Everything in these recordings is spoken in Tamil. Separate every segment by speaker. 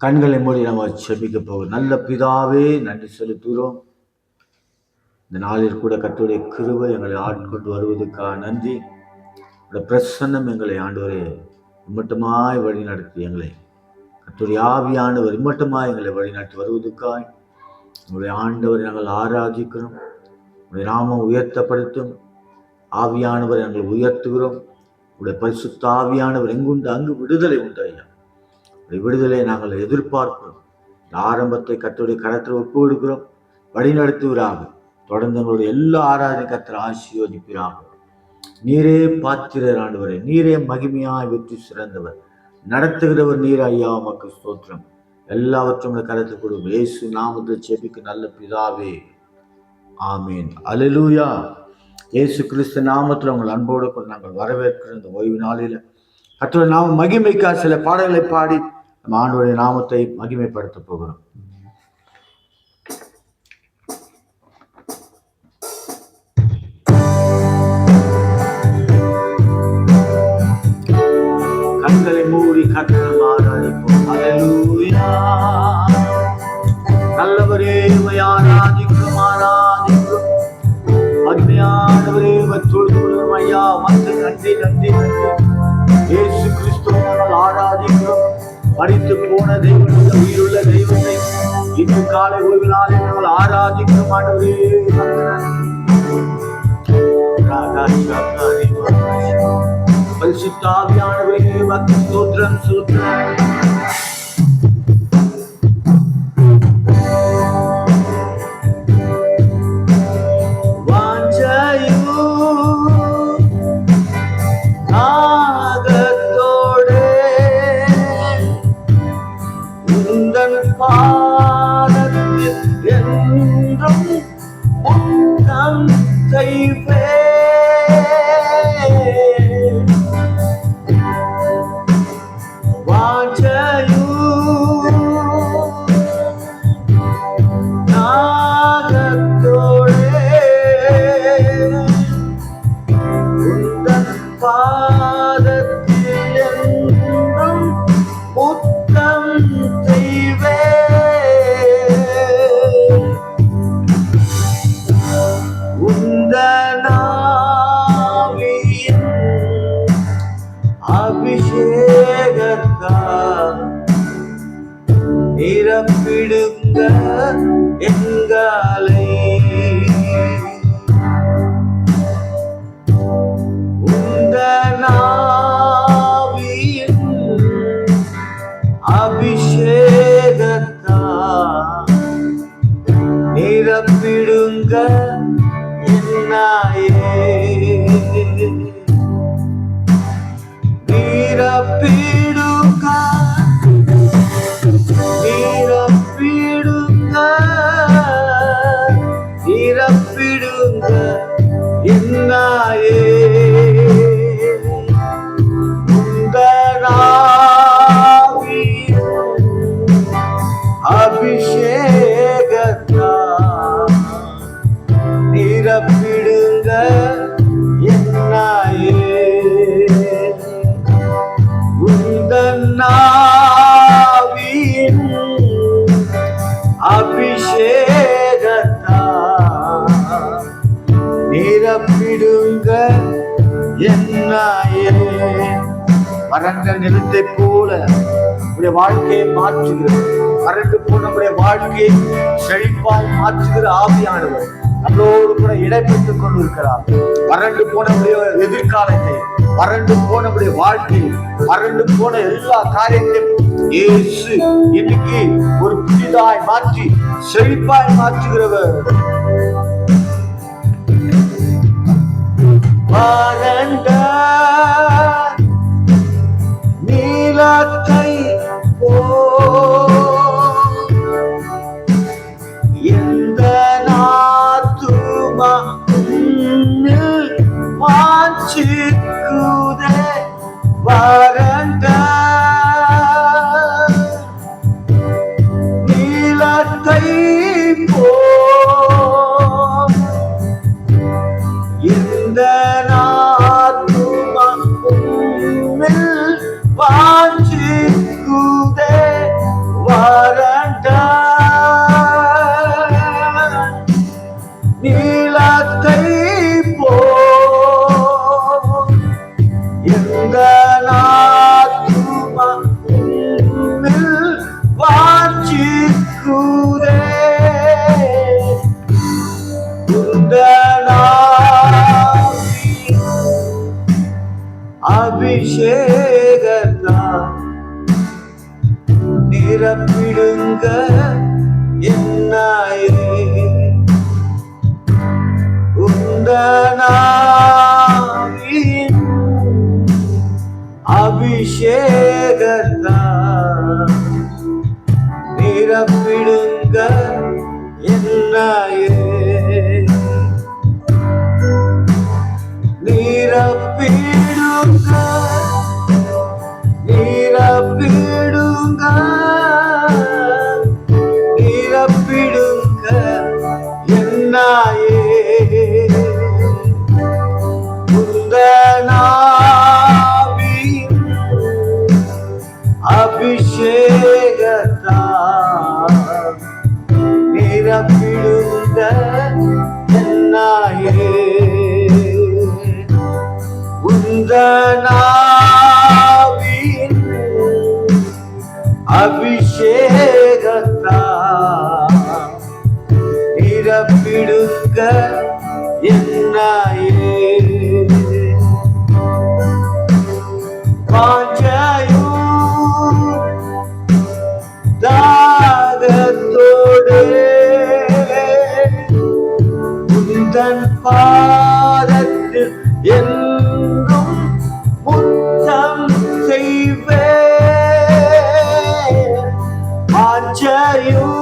Speaker 1: கண்களை மூடி நம்ம செபிக்க போகிறோம். நல்ல பிதாவே, நன்றி செலுத்துகிறோம். இந்த நாளில் கூட கர்த்தருடைய கிருபை எங்களை ஆட்கொண்டு வருவதற்காக நன்றி. இந்த பிரசன்னம் எங்களை ஆண்டவரே இம்மட்டுமாய் வழி நடத்தி எங்களை கர்த்தருடைய ஆவியானவர் இம்மட்டுமாய் எங்களை வழி நடத்தி வருவதற்காய் உங்களுடைய ஆண்டவரை நாங்கள் ஆராதிக்கிறோம். உங்களுடைய நாமம் உயர்த்தப்படுத்தும். ஆவியானவர் நாங்கள் உயர்த்துகிறோம். உங்களுடைய பரிசுத்த ஆவியானவர் எங்குண்டு அங்கு விடுதலை உண்டு ஐயா. விடுதலையை நாங்கள் எதிர்பார்க்கிறோம். இந்த ஆரம்பத்தை கர்த்தருடைய கரத்தில் ஒப்பு கொடுக்கிறோம். வழி நடத்துவராக தொடர்ந்து எங்களுடைய எல்லா ஆராதனை கர்த்தர் ஆசீர்வதிப்பீராக. நீரே பாத்திரர் ஆண்டவரே, நீரே மகிமையாய் வெற்றி சிறந்தவர், நடத்துகிறவர் நீர் ஐயா. உமக்கு ஸ்தோத்திரம். எல்லாவற்றும் கரத்தில் கொடுக்கும். இயேசு நாமத்தை செபிக்க நல்ல பிதாவே, ஆமீன். அல்லேலூயா. இயேசு கிறிஸ்து நாமத்தில் உங்கள் அன்போடு கொண்டு நாங்கள் வரவேற்கிற இந்த ஓய்வு நாளில் கர்த்தருடைய நாம மகிமைக்காக சில பாடல்களை பாடி நம்ம ஆண்டவருடைய நாமத்தை மகிமைப்படுத்த போகிறோம். கண்களை மூடி கர்த்தரை ஆராதிப்போம். அல்லேலூயா. நல்லவரே ஆராதிக்கிறோம், ஆராதிக்கிறோம். மகிமையானவரே தொழுகிறோம் ஐயா. வந்து நன்றி நன்றி நன்றி. இயேசு கிறிஸ்துவை நாங்கள் ஆராதிக்கிறோம். மரித்து போன தெய்வத்தை, உயிருள்ள தெய்வத்தை இன்று காலை ஓய்வு நாளில் நாங்கள் ஆராதிக்கிறோம். ஆண்டவரே பரிசுத்த ஆவியானவரே உமக்கு ஸ்தோத்திரம் ஸ்தோத்திரம். நிரப்பிடுங்க எங்களை, உந்தன் ஆவியின் அபிஷேகத்தால் நிரப்பிடுங்க என்னையே. நிரப்பிடுங்க நிரப்பிடுங்க என்னையே. உந்தன் ஆவியின் அபிஷேகத்தால் நிரப்பிடுங்க என்னையே. உந்தன் ஆவியின் அபிஷேகத்தால் நிரப்பிடுங்க என்னையே. வறண்ட நிலத்தை போல உடைய வாழ்க்கையை மாற்றுகிறது. வறண்டு போன நம்முடைய வாழ்க்கையை செழிப்பாய் மாற்றுகிற ஆவியானவர் நம்மளோடு கூட இடைப்பட்டுக் கொண்டிருக்கிறார். வறண்டு போன எதிர்காலத்தை, வறண்டு போன வாழ்க்கையை, வறண்டு போன எல்லா காரியத்தையும் இயேசு இன்னைக்கு ஒரு புதிதாய் மாற்றி செழிப்பாய் மாற்றுகிறவர். வறண்ட நீலத்தை எந்த நாத்துமா வாஞ்சிக்குதே. வறண்ட நீலத்தை எந்த நாத்துமா வாஞ்சிக்குதே. நிரப்பிடுங்க என்னையே உந்தனாவின் அபிஷேகத்தால் நிரப்பிடுங்க என்னையே நிரப்பிடுங்க நிரப்பிடுங்க நிரப்பிடுங்க என்னையே உந்தனாவின் அபிஷேகத்தால் நிரப்பிடுங்க என்னையே உந்தனாவின் அபிஷேகத்தால் நிரப்பிடுங்க என்னையே வாஞ்சையும் தாகத்தோடு உந்தன் பாதத்தில் என்றும் முத்தம் செய்வேன் வாஞ்சையும்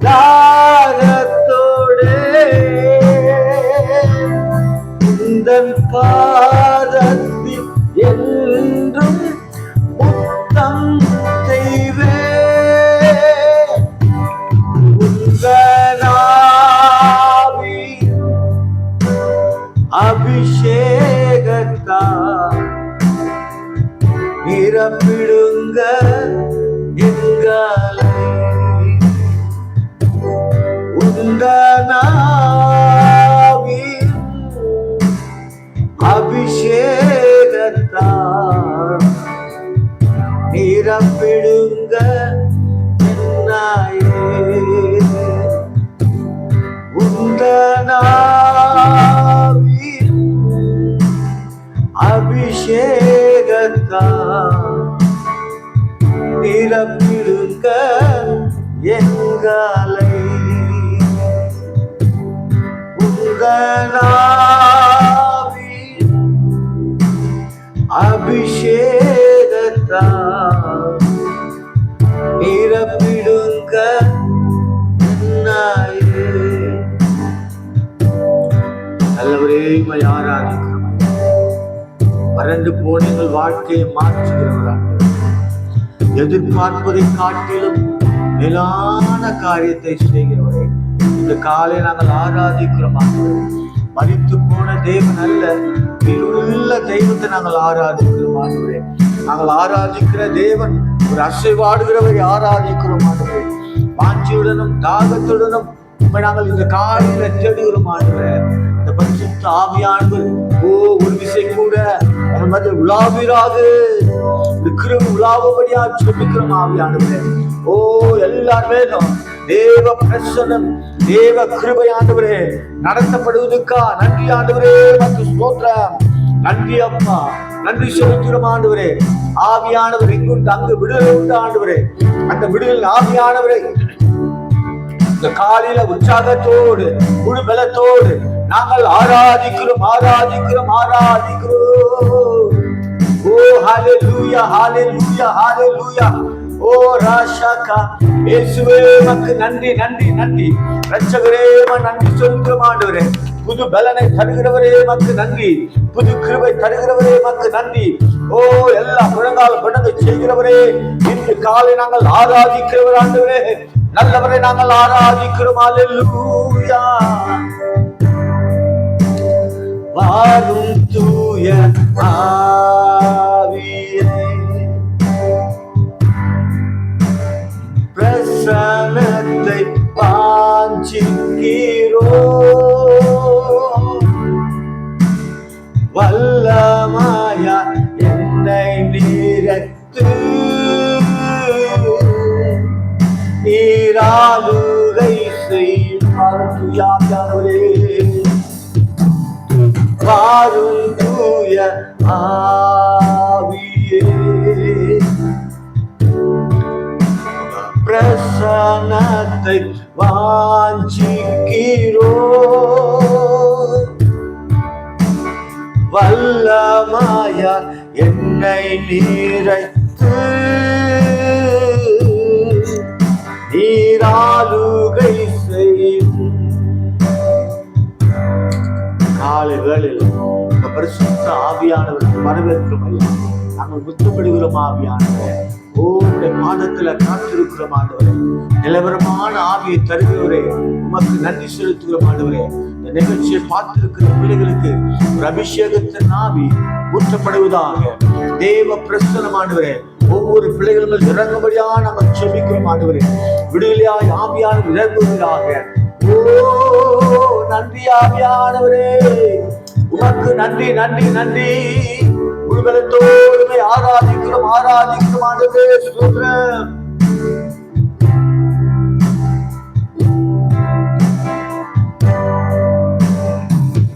Speaker 1: தாகத்தோடு உந்தன் பாதத்தில் என்றும் முத்தம் செய்வேன் உந்தனாவின் அபிஷேகத்தால் நிரப்பிடுங்க எங்களை உந்தனாவின் அபிஷேகத்தால் நிரப்பிடுங்க என்னையே உந்தனாவின் அபிஷேகத்தால் நிரப்பிடுங்க எங்களை உந்தனாவின் அபிஷேகத்தால் நிரப்பிடுங்க என்னையே நல்லவரே உம்மை ஆராதிக்கிறோம் வறண்டு போன எங்கள் வாழ்க்கையை மாற்றுகிறவராக எதிர்பார்ப்பதை காட்டிலும் மேலான காரியத்தை செய்கிறவரே இந்த காலை நாங்கள் ஆராதிக்கிறோம். மரித்து போன தேவன் அல்ல, உயிருள்ள தெய்வத்தை நாங்கள் ஆராதிக்கிறோம் ஆண்டவரே. நாங்கள் ஆராதிக்கிற தேவன் ஒரு அசைவாடுகிறவரை ஆராதிக்கிறோம் ஆண்டவரே. வாஞ்சியுடனும் தாகத்துடனும் நாங்கள் இந்த காலையில தேடுகிறோம் ஆண்டவரே. இந்த பரிசுத்த ஆவியானவர் ஒரு விசை கூட உலாவீராக கிருபை உலாவும்படியா ஜெபிக்கிறோம் ஆவியானவரே. எல்லாருமே தேவ பிரசன்னம் தேவ கிருபை ஆண்டவரே நடத்தப்படுவதற்கா நன்றி ஆண்டவரே. மற்றும் ஸ்தோத்திரம். நன்றி அப்பா, நன்றி செலுத்துகிறோம் ஆண்டவரே. ஆவியானவர் எங்குண்டு அங்கு விடுதலை உண்டு ஆண்டவரே. அந்த விடுதலை ஆவியானவரை இந்த காலையில உற்சாகத்தோடு முழு பலத்தோடு நாங்கள் ஆராதிக்கிறோம் ஆராதிக்கிறோம் ஆராதிக்கிறோம். ஓ ஹalleluya ஹalleluya ஹalleluya. ஓ ராஷாக்கா இயேசுவே உமக்கு நன்றி நன்றி நன்றி. இரட்சகரே நன்றி செலுத்துகிறோம் ஆண்டவரே. புது பலனை தருகிறவரே உமக்கு நன்றி. புது கிருபை தருகிறவரே உமக்கு நன்றி. ஓ எல்லா முழங்கால பணத்தை செய்கிறவரே இன்று காலை நாங்கள் ஆராதிக்கிறவர் ஆண்டவரே. நல்லவரை நாங்கள் ஆராதிக்கிறோம். ஹalleluya. வாரும் தூய ஆவியே பிரசன்னத்தை வாஞ்சிக்கிறோம். வல்லமாயா என்னை நீரத்து நீராளுகை செய்யும் தூயானவரே. வாரும் தூய ஆவியே பிரசன்னத்தை வாஞ்சிக்கிறோ, வல்லமாயா என்னை நீரைத்து நீராளுகை செய்யும். காலை வேளையில் பரிசுத்த ஆவியானவருக்கு வரவேற்கிறோம் ஐயா. நாங்கள் முத்தப்படுகிறோம் ஆவியானவரே. உங்களுடைய பாதத்துல காத்திருக்கிறோம் ஆண்டவரே. நிலவரமான ஆவியை தருகிறவரே, உமக்கு நன்றி செலுத்துகிறோம் ஆண்டவரே. இந்த நிகழ்ச்சியை பார்த்திருக்கிற பிள்ளைகளுக்கு ஒரு அபிஷேகத்தின் ஆவி ஊற்றப்படுவதாக. தேவ பிரசன்னமானவரே, ஒவ்வொரு பிள்ளைகளும் இறங்கும்படியா நாங்கள் செபிக்கிறோம் ஆண்டவரே. விடுதலையாய் ஆவியானவர் இறங்குவதாக. ஓ நன்றி ஆவியானவரே, உமக்கு நன்றி நன்றி நன்றி. உலகத்தோடுமே ஆராதிக்கிறோம் ஆராதிக்கிறோம் ஆண்டவரே. ஸ்தோத்திரம்.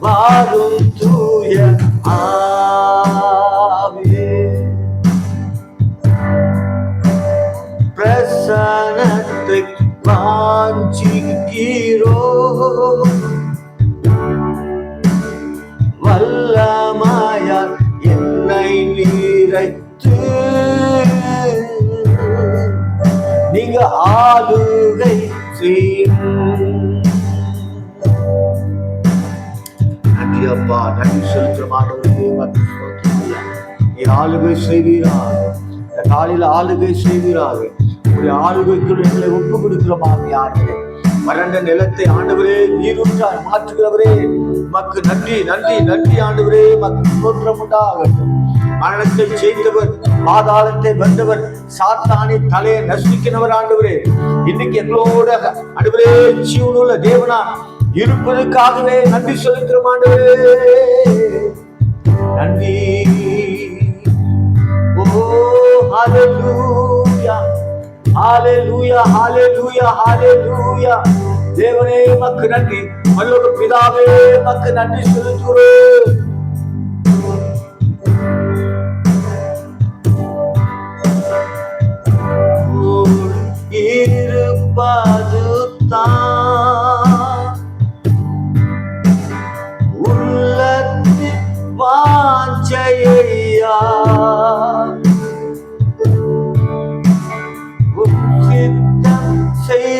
Speaker 1: வாரும் தூய ஆவியே, பிரசன்னத்தை வாஞ்சிக்கிறோ, வல்லமாயால் என்னை நீரைத்து நீங்க ஆளுகை செய்யும். நன்றி அப்பா, நன்றி செலுத்தமானவர்களே. நீ ஆளுகை செய்வீராக, இந்த காலையில் ஆளுகை செய்வீராக. உங்களுடைய ஆளுகைக்குள் எங்களை ஒப்பு கொடுக்கிறோம் ஆண்டவரே. வறண்ட நிலத்தை ஆண்டவரே நீரூற்றாய் மாற்றுகிறவரே, உமக்கு நன்றி நன்றி நன்றி ஆண்டவரே. உமக்கு ஸ்தோத்திரம் உண்டாகட்டும். மரணத்தை செய்தவர், பாதாளத்தை வென்றவர், சாத்தானை தலையை நசுக்கினவர் ஆண்டவரே. இன்னைக்கு எங்களோட ஆண்டவரே ஜீவனுள்ள தேவனா இருப்பதற்காகவே நன்றி செலுத்துகிறோம் ஆண்டவரே. நன்றி. ஓ ஹல்லேலூயா ஹல்லேலூயா ஹல்லேலூயா ஹல்லேலூயா. தேவனே உமக்கு நன்றி. பரலோக பிதாவே உமக்கு நன்றி செலுத்துகிறோம். இருப்பது தான் உள்ளத்தின் வாஞ்சையா, சித்தம் செய்வதுதான்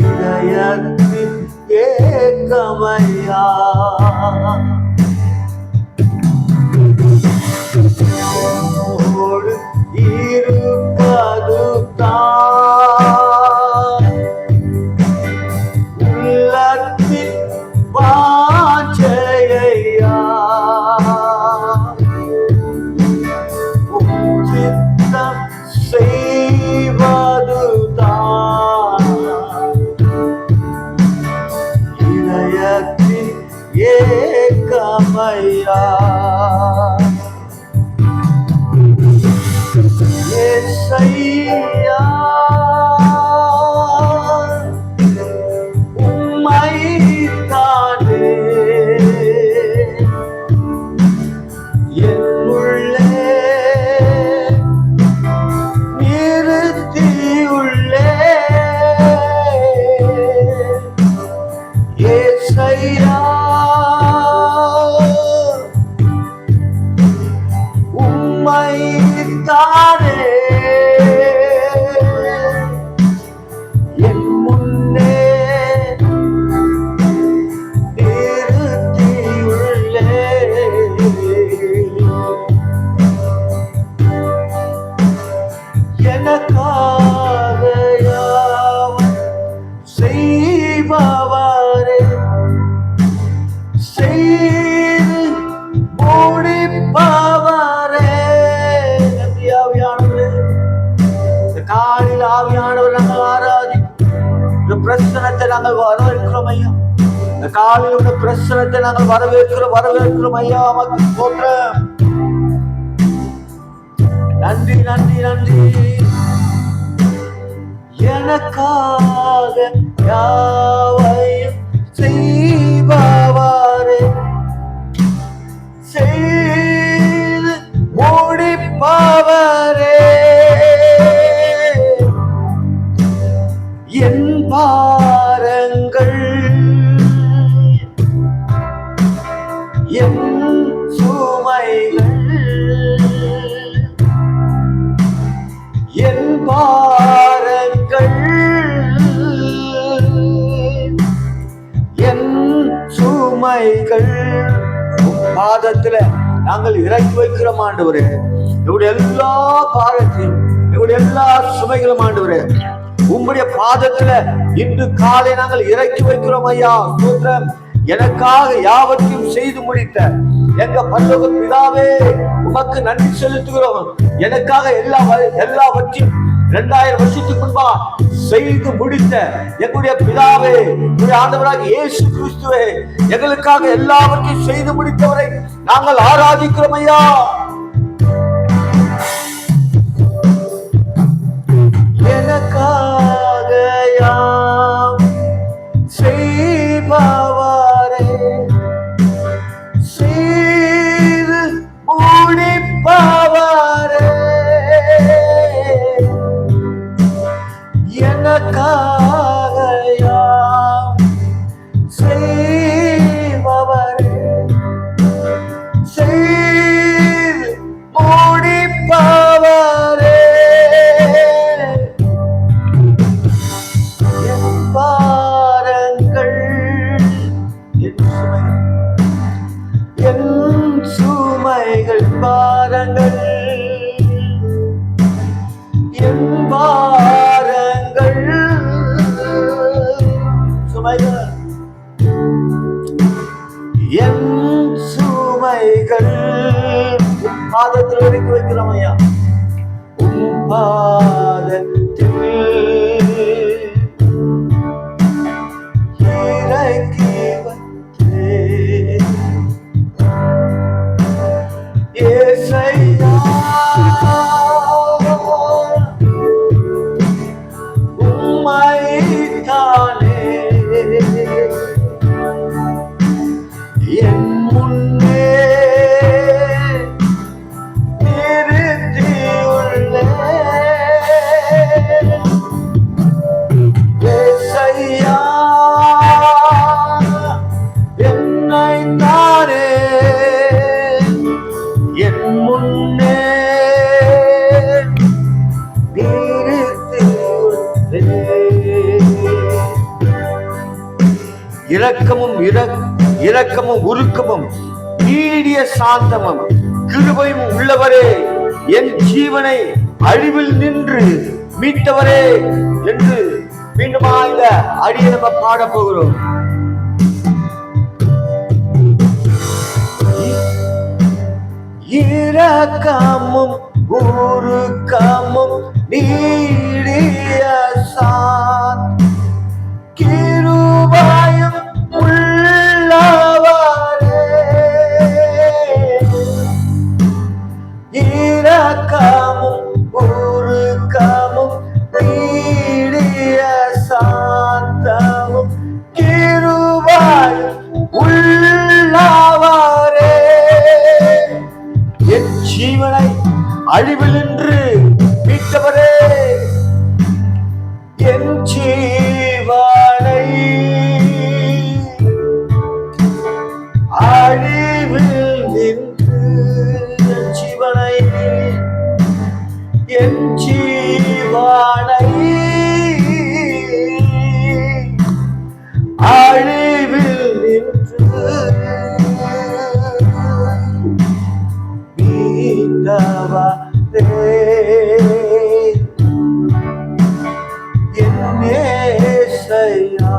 Speaker 1: இதயத்தின் ஏக்கமையா. இருப்பது தான் உள்ளத்தின் வாஞ்சையா, சித்தம் செய்வதுதான் இதயத்தின் ஏக்கமையா. ஏசையா உம்மைத்தானே என்னுள்ளே நிறுத்தியுள்ளே. ஏசையா உம்மைத்தானே என் முன்னே நிறுத்தியுள்ளே. எனக்காக யாவும் செய்பவரே, செய்து முடிப்பவரே. காலையில் ஆவியானவர் நாங்கள் ஆராதிக்கிறோம். பிரசனத்தை நாங்கள் வரவேற்கிறோம் ஐயா. இந்த காலையில் பிரசனத்தை நாங்கள் வரவேற்கிறோம் ஐயா. நமக்கு ஸ்தோத்திரம். நன்றி நன்றி நன்றி. எனக்காக யாவையும் செய்பவரே, செய்து முடிப்பவர் என் சுமைகள் என் பாரங்கள் என் சுமைகள் பாதத்துல நாங்கள் இறக்கி வைக்கிறோம் ஆண்டவரே. எங்களுடைய எல்லா பாரத்தையும் எங்களுடைய எல்லா சுமைகளும் ஆண்டவரே உம்முடைய பாதத்துல இன்று காலை நாங்கள் இறக்கி வைக்கிறோம் ஐயா. ஸ்தோத்திரம். எனக்காக யாவற்றையும் செய்து முடித்த எங்க பரலோக பிதாவே உமக்கு நன்றி செலுத்துகிறோம். எனக்காக எல்லாவற்றையும் 2000 வருஷத்துக்கு முன்பா செய்து முடித்த எங்களுடைய பிதாவே, ஆண்டவராக இயேசு கிறிஸ்துவே, எங்களுக்காக எல்லாவற்றையும் செய்து முடித்தவரை நாங்கள் ஆராதிக்கிறோம் ஐயா. எனக்காக யாம் செய்பவரே, செய்து முடிப்பவரே, எனக்காக யாம் செய்பவரே, செய்து முடிப்பவரே, பாரங்கள் என் பாரங்கள் சுமைகள் என் சுமைகள் பாதத்தில் இறக்கி வைக்கிறோம் ஐயா. உன் பாதத்தில் இறக்கி உம்மைத்தானே என் முன்னே நிறுத்தியுள்ளேன். ஏசையா என்னைத்தானே என் முன்னே இரக்கமும் உருக்கமும் நீடிய சாந்தமும் கிருபையும் உள்ளவரே, என் ஜீவனை அழிவில் நின்று மீட்டவரே என்று மீண்டும் இந்த அடியை நம்ம பாட போகிறோம். இரக்கமும் உருக்கமும் நீடிய கிருபையும் உள்ளவரே, இரக்கமும் உருக்கமும் நீடிய சாந்தமும் கிருபையும் உள்ளவரே, என் ஜீவனை அழிவில் நின்று மீட்டவரே, என் ஜீவனை அழிவில் நின்று என் ஜீவனை அழிவில் நின்று மீட்டவரே, என் ஏசையா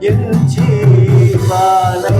Speaker 1: என் ஜீவனை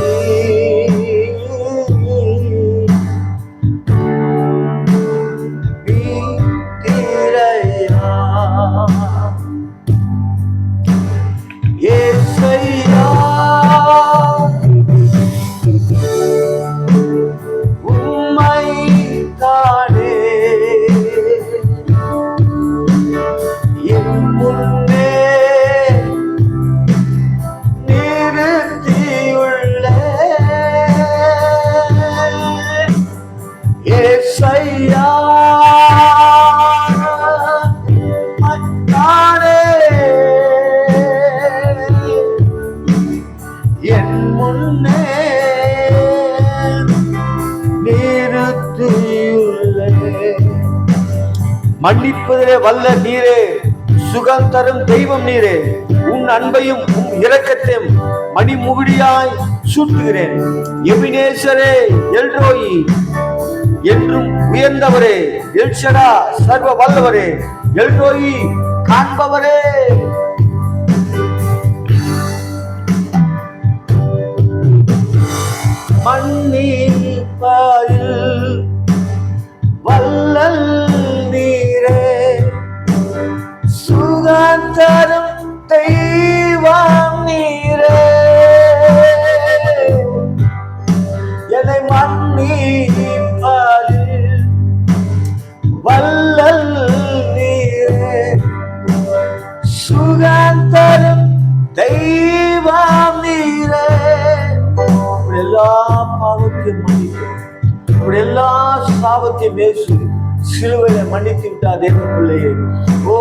Speaker 1: முன்னே நிறுத்தியுள்ளே. மன்னிப்பதிலே வல்ல நீரே, சுகம் தரும் தெய்வம் நீரே, உன் அன்பையும் உன் இரக்கத்தையும் மணிமுடியாய் சூட்டுகிறேன். எபினேசரே, எல்ரோயி, என்றும் உயர்ந்தவரே, எல்ஷடா, சர்வ வல்லவரே, எல்ரோயி, காண்பவரே. மன்னிப்பதில் வல்லல் நீரே, சுகம் தரும் தெய்வம் நீரே, என்னை மன்னிப்பதில் வல்லல் நீரே, சுகம் தரும் தெய்வம் நீரே. எல்லா பாவத்தையும் மன்னித்து, எல்லா சாபத்தையும் பேசு சிலுவையில மன்னித்து விட்டாதே பிள்ளையே. ஓ,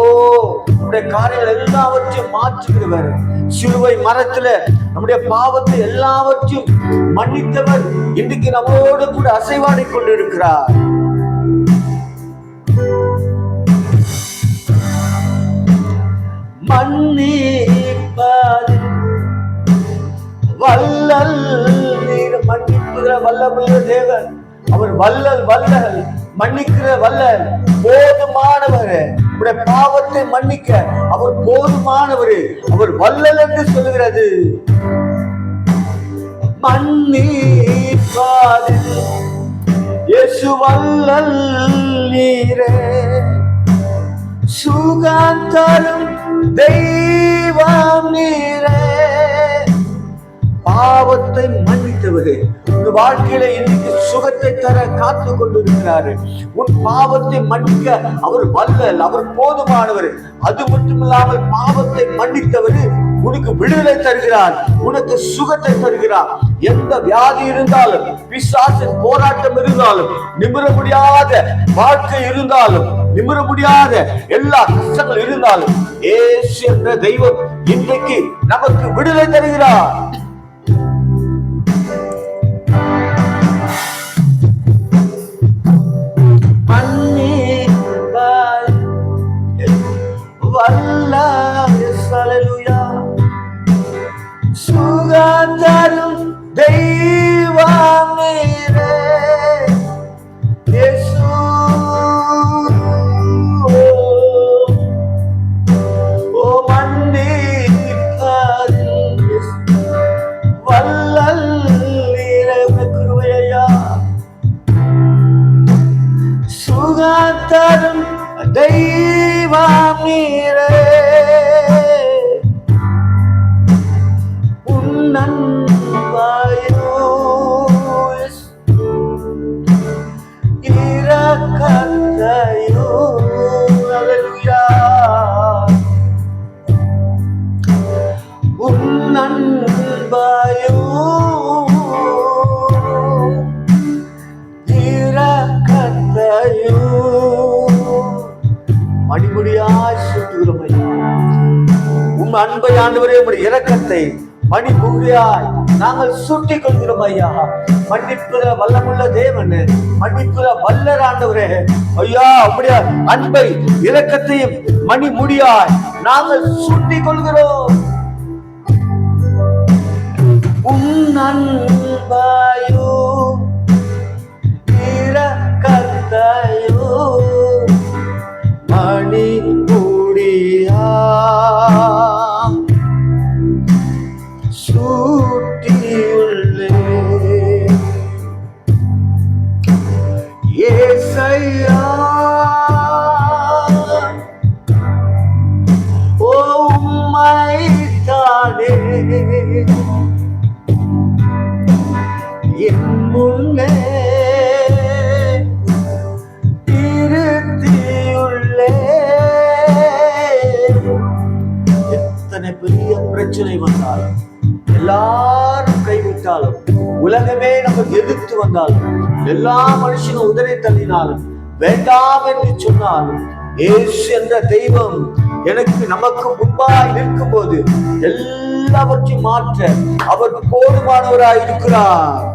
Speaker 1: நம்முடைய காரியங்கள் எல்லாவற்றையும் மாற்றுகிறவர். சிலுவை மரத்துல நம்முடைய பாவத்தை எல்லாவற்றையும் மன்னித்தவர் இன்றைக்கு நம்மோடு கூட அசைவாடி கொண்டிருக்கிறார். மன்னிப்பது வல்லல் நீர், மன்னிப்புகிற வல்லமுள்ள தேவன். அவர் வல்லல் வல்லல், மன்னிக்கிற வல்லல், போதுமானவர். உடைய பாவத்தை மன்னிக்க அவர் போதுமானவர், அவர் வல்லல் என்று சொல்லுகிறது. மன்னிப்பாது இயேசு வல்லல் நீரே, சுகம் தரும் தெய்வம் நீரே. பாவத்தை மன்னித்தவரே, உன் வாழ்க்கையில இன்னைக்கு சுகத்தை தர காத்து கொண்டிருக்கிறாரு. உன் பாவத்தை மன்னிக்க அவர் வல்லல், அவர் போதுமானவர். அது மட்டுமில்லாமல் பாவத்தை மன்னித்தவர் உனக்கு விடுதலை தருகிறார், உனக்கு சுகத்தை தருகிறார். எந்த வியாதி இருந்தாலும், பிசாசின் போராட்டம் இருந்தாலும், நிமிர முடியாத வாழ்க்கை இருந்தாலும், நிமிர முடியாத எல்லா கஷ்டங்கள் இருந்தாலும், இயேசு என்ற தெய்வம் இன்றைக்கு நமக்கு விடுதலை தருகிறார். சுகம் தரும் தெய்வம் நீரே, இயேசு. ஓ, மன்னிப்பது வல்லல் நீரே, கிருபையா. சுகம் தரும் தெய்வம் நீரே, உன்னன்பாயோ இரக்கத்தையோ. அல்லேலூயா. உன்னன்பாயோ இரக்கத்தையோ மணிமுடியாய் சூட்டுகிறோம் ஐயா. உம் அன்பை ஆண்டவரே, உம்முடைய இரக்கத்தை மணிமுடியாய் நாங்கள் சூட்டிக் கொள்கிறோம் ஐயா. மன்னிப்புற வல்லமுள்ள தேவன், மன்னிப்புற வல்லர் ஆண்டவரே ஐயா. உம்முடைய அன்பை இரக்கத்தையும் மணிமுடியாய் நாங்கள் சூட்டிக் கொள்கிறோம். உன் அன்பையோ இரக்கத்தையோ மணிமுடியா சூட்டியுள்ளே. ஏசையா, ஓ உம்மைத்தானே என் முன்னே இருத்தியுள்ளே. எத்தனை பெரிய பிரச்சனை வந்தாலும், எல்லாரும் கைவிட்டாலும், உலகமே நமக்கு எதிர்த்து வந்தாலும், எல்லா மனுஷனும் உதறி தள்ளினாலும், வேண்டாம் என்று சொன்னாலும், இயேசு என்ற தெய்வம் எனக்கு நமக்கு முன்பாய் நிற்கும் போது எல்லா எல்லாவற்றையும் மாற்ற அவர் போதுமானவராய் இருக்கிறார்.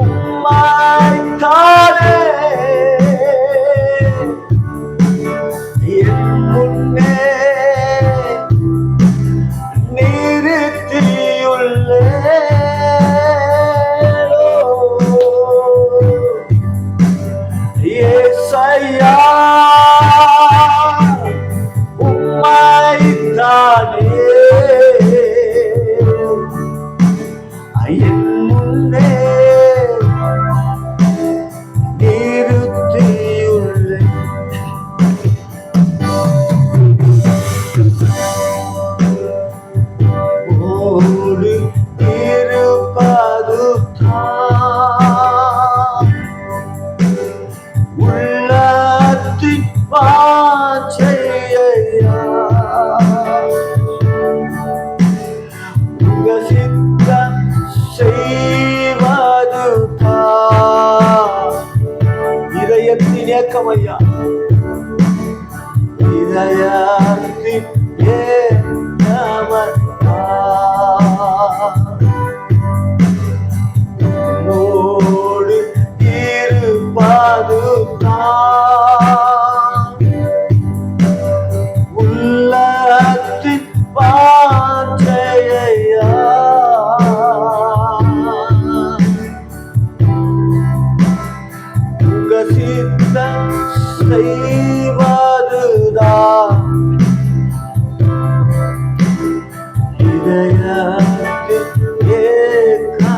Speaker 1: உம்மைத்தானே என் முன்னே ஐயா இதயத்தின் என்னோடு இருப்பது உள்ளத்தின் வாஞ்சையா உங்க சித்தம் செய்வதுதான் இதயத்தின்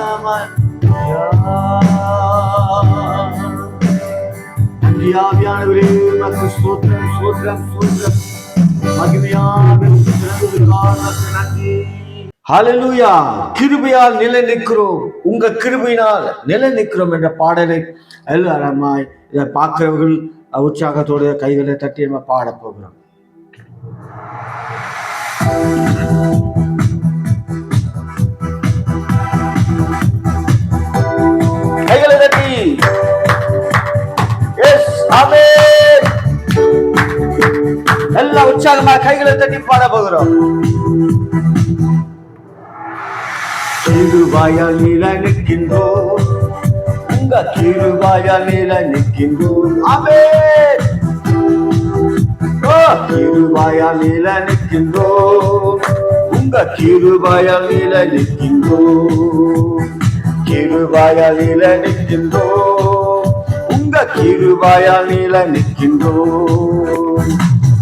Speaker 1: ஏக்கமன்யா. நன்றி ஆவியானவரே, உமக்கு ஸ்தோத்திரம் ஸ்தோத்திரம் ஸ்தோத்திரம். மகிமையாக நன்றி. ஹல்லேலூயா. கிருபையால் நிலை நிற்கிறோம், உங்க கிருபையினால் நிலை நிற்கிறோம் என்ற பாடலை எல்லாருமாய் இதை பார்க்கிறவர்கள் உற்சாகத்தோட கைகளை தட்டி நம்ம பாட போகிறோம். கைகளை தட்டி எஸ் ஆமென். எல்லாம் உற்சாகமா கைகளை தட்டி பாட போகிறோம். கிருபையால் நிலை நிற்கின்றோம், உங்க கிருபையால் நிலை நிற்கின்றோம். ஆமென். கிருபையால் நிலை நிற்கின்றோம், உங்க கிருபையால் நிலை நிற்கின்றோம். கிருபையால் நிலை நிற்கின்றோம், உங்க கிருபையால் நிலை நிற்கின்றோம்.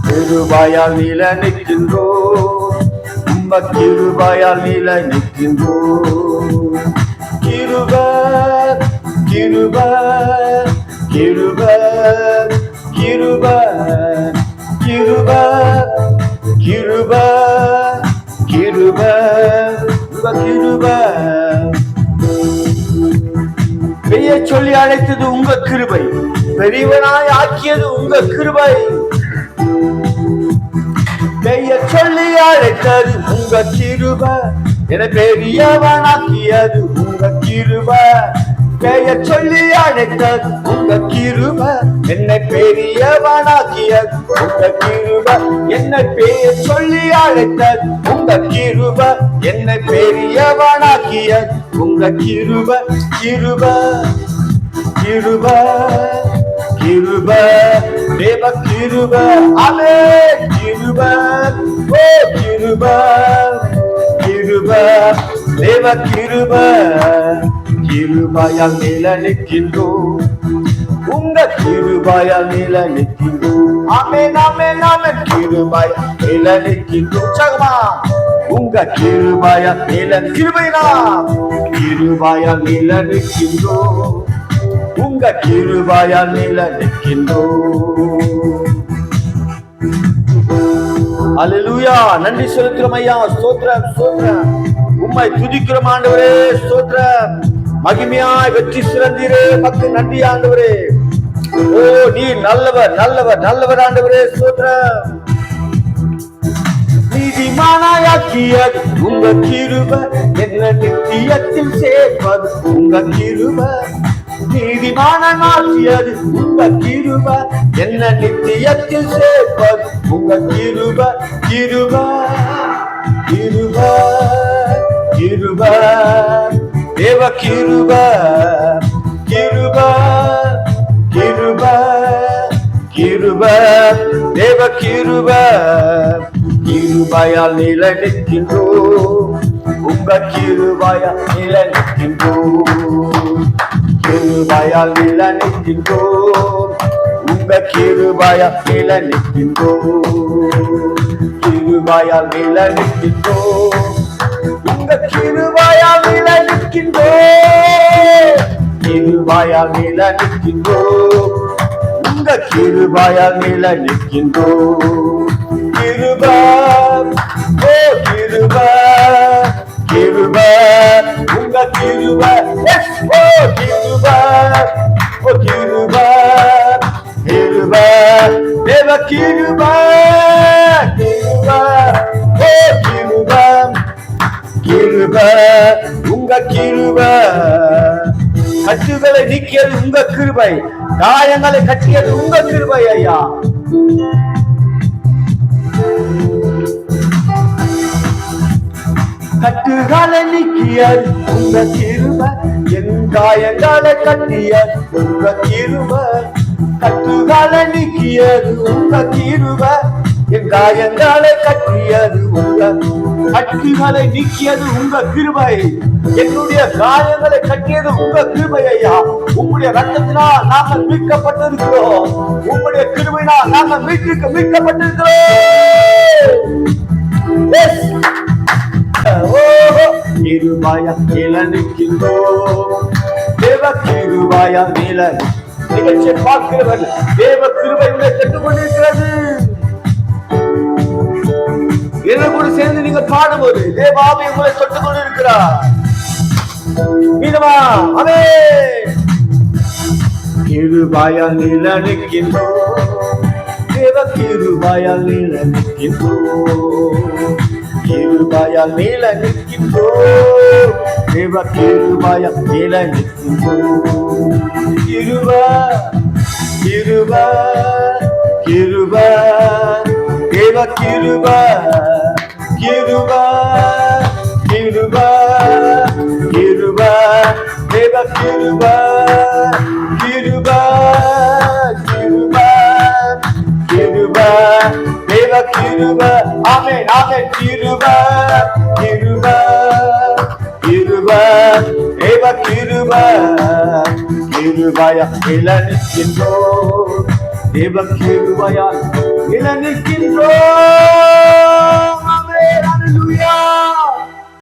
Speaker 1: கிருபையால் நிலை நிற்கின்றோம், உங்க கிருபையால் நிலை நிற்கின்றோம். கிருபை கிருபை கிருபை கிருபை கிருபை கிருபை கிருபை கிருபை. பெரிய சொல்லி அழைத்தது உங்க கிருபை, பெரியவனாய் ஆக்கியது உங்க கிருபை. பெயர் சொல்லி அழைத்தது உங்க கிருபை, என பெரியவனாக்கியது உங்க கிருபை. பெயர் சொல்லி அழைத்தது உங்க கிருபை, என்னை பெரியவனாக்கியது உங்க கிருபை. என்னை பெயர் சொல்லி அழைத்தது உங்க கிருபை, என்னை பெரியவனாக்கியது உங்க கிருபை. கிருபை கிருபை கிருபை தேவ கிருபை. ஆமென். கிருபை ஓ கிருபை கிருபை தேவ கிருபை. கிருபையால் நிலை நிற்கின்றோம், உங்க கிருபையால் நிலை நிற்கின்றோம். ஆமென் ஆமென் ஆமென். கிருபையால் நிலை நிற்கின்றோம். சகமா உங்க கிருபையால் நிலை கிருபைனா கிருபையால் நிலை நிற்கின்றோம், உங்க கிருபையால் நிலை நிற்கின்றோம். அல்லேலூயா. நன்றி செலுத்துறோம் ஐயா. ஸ்தோத்திரம் ஸ்தோத்திரம். உம்மை துதிக்கிறோம் ஆண்டவரே. ஸ்தோத்திரம். மகிமையாய் வெற்றி சிறந்தீரே, மக்கு நன்றி ஆண்டவரே. ஓ நீ நல்லவர் நல்லவர் நல்லவர் ஆண்டவரே. ஸ்தோத்திரம். நீதிமானாயாக்கியது உங்க கிருபை, என்ன நித்தியத்தில் சேர்ப்பது உங்க கிருபை. நீதிமான மாற்றியது உங்க கிருப, என்ன நித்தியத்தில் சேர்ப்பது உங்க கிருப, கிருப கிருப கிருப தேவ கிருப, கிருப கிருப கிருப தேவ கிருப, கிருபையால் நிலை நிற்கின்றோம், உங்க கிருபையால் நிலை நிற்கின்றோம், கிருபையால் நிலை நிற்கின்றோம், உங்க கிருபையால் நிலை நிற்கின்றோம், கிருபையால் நிலை நிற்கின்றோம், உங்க கிருபையால் நிலை நிற்கின்றோம், கிருபையால் நிலை நிற்கின்றோம், உங்க கிருபையால் நிலை நிற்கின்றோம், கிருப ஓ கிருப, கிருப உங்க கிருப, ஓ கிருப, ஓ கிருப, கிருப தேவ கிருப, கிருப ஓ கிருப, கிருப உங்க கிருப, கட்டுகளை நீக்கியது உங்க கிருபை, காயங்களை கட்டியது உங்க கிருபை ஐயா. கட்டுகளை நீக்கியது உங்க கிருபை, என் காயங்களை கட்டியது உங்க கிருபை, கட்டுகளை நீக்கியது உங்க கிருபை, என் காயங்களை கட்டியது உங்க, கட்டுகளை நீக்கியது உங்க கிருபை, என்னுடைய காயங்களை கட்டியது உங்க கிருபை ஐயா. உங்களுடைய ரத்தத்தினால் நாங்கள் மீட்கப்பட்டிருக்கிறோம், உங்களுடைய கிருபையினால் நாங்கள் மீட்கப்பட்டிருக்கிறோம். கிருபையா நிலை நிற்கின்றோம், தேவ கிருபையா நிலை. நிகழ்ச்சியை பார்க்கிறவர்கள் தேவ கிருபை உங்களை கற்றுக் கொண்டிருக்கிறது. கூட சேர்ந்து நீங்க பாடும்போது தேவாவை உங்களை தொட்டுக் கொண்டிருக்கிறார். கிருபையா நிலை நிற்கின்றோம், தேவ கிருபையா நிலை நிற்கின்றோம், கிருபையால் நிலை நிற்கின்றோம், தேவ கிருபையால் நிலை நிற்கின்றோம், கிருப கிருப கிருப தேவ கிருப, கிருப கிருப கிருப தேவ கிருப, கிருப கிருப கிருப தேவ கிருப, ஆமென் ஆமென், கிருப கிருப கிருப தேவ கிருப, கிருபையா நிலை நிற்கின்றோம், தேவ கிருபையால் நிலை நிற்கின்றோம். ஆமென், ஹல்லேலூயா.